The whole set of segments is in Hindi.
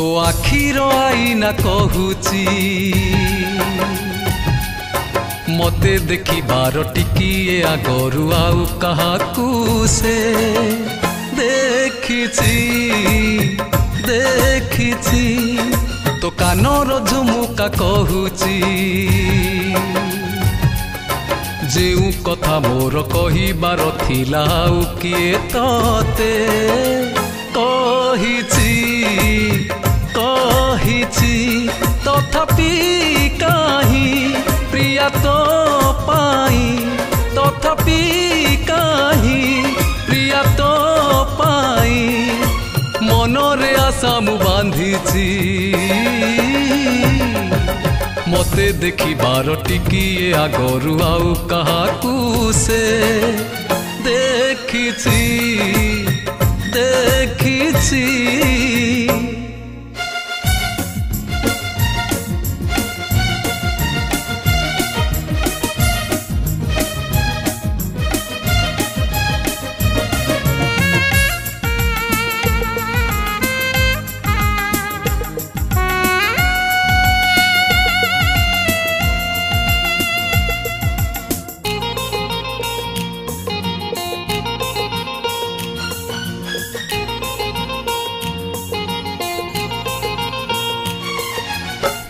आखिर आईना कहूची मते देखिबार टिकिए आगरु आउ काहाकू से देखिछि देखिछि तो कानर झुमुका कहूची जेउ कथा मोर कहिबार थिला आउ किए तते कहिछि कहिछि तथापि काहि प्रिया तो पाई तथापि काहि प्रिया तो पाई मनरे आशा मु बांधिछि मते देखिबार टिकिए आगरु आउ काहाकू से देखिछि देखिछि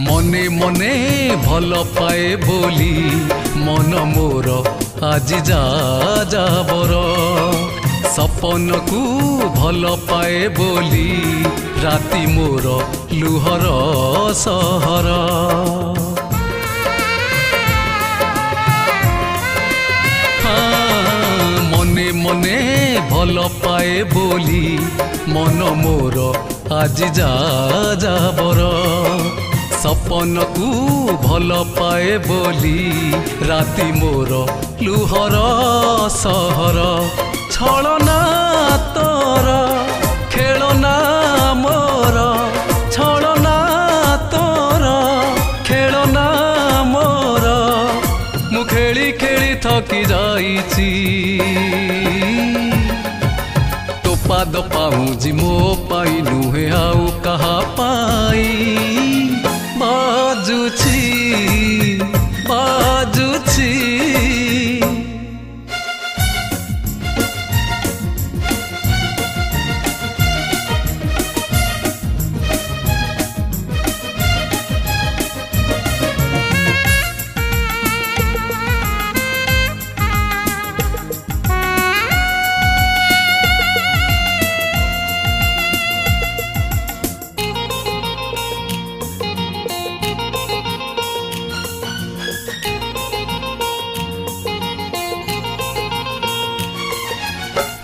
मने मने भल पाए बोली मन मोर आज जा जाबर सपन को भल पाए बोली राति मोर लुहर सहर मने मने भल पाए बोली मन मोर आज जा जाबर सपन को भल पाए बोली राति मोर लुहर सहर छलना तोर खेलना मोर छलना तोर खेलना मोर मु खेली खेली थकी जाइछि तो पाद पाऊँजी मो पाई नुहे आउ कहा पाई बाजुछि बाजुछि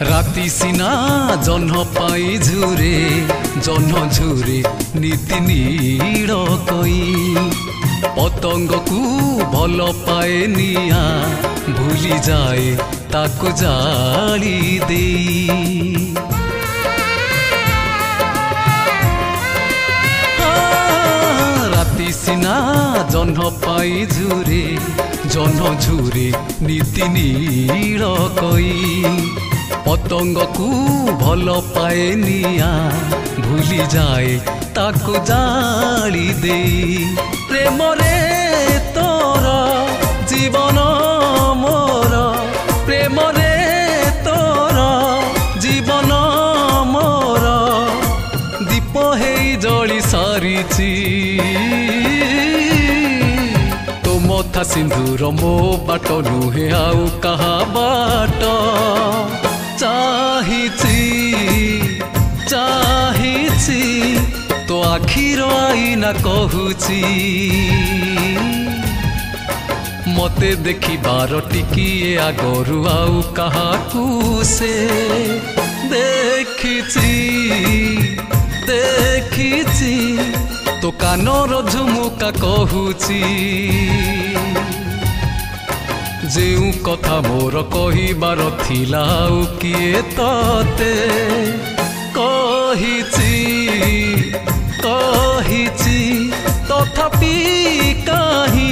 राति सिना जह्न पाई झुरे जह्न झुरे नीति नीड़ कई पतंग को भल पाए निया भूली जाए ताको जाली देई राति सिना जह्न पाई झुरे जह्न झुरे नीति नीड़ कई पतंग को भल पाए निया भूली जाए ताको जाली दे प्रेम रे तोर जीवन मोर प्रेम रे तोर जीवन मोर दीप हेई जली सारिछि तो मथा सिंदूर मो बाट नुहे आउ कहा बाट चाहिछि चाहिछि तो आखिर आईना कहूची मते देखिबार टिकिए आगरु आउ काहाकू से देखिछि देखिछि तो कानर झुमुका कहूची जेउ कथा मोर कहिबार थिला आउ किए तते कहिछि कहिछि तथापि काहि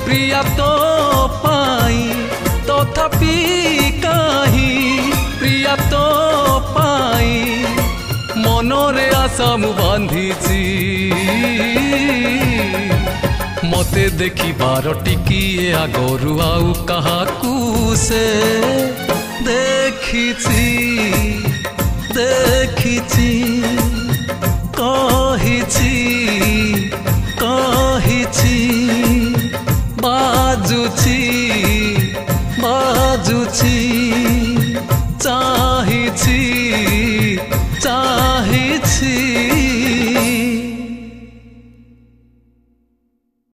प्रिया तो पाई तथापि काहि प्रिया तो पाई मनरे आशा मु बांधिछि। ଚାହିଁଛି ମତେ ଦେଖିବାର ଟିକିଏ ଆଗରୁ ଆଉ କାହାକୁ ସେ ଦେଖିଛି ଦେଖିଛି କହିଛି କହିଛି ବାଜୁଛି ବାଜୁଛି ଚାହିଁଛି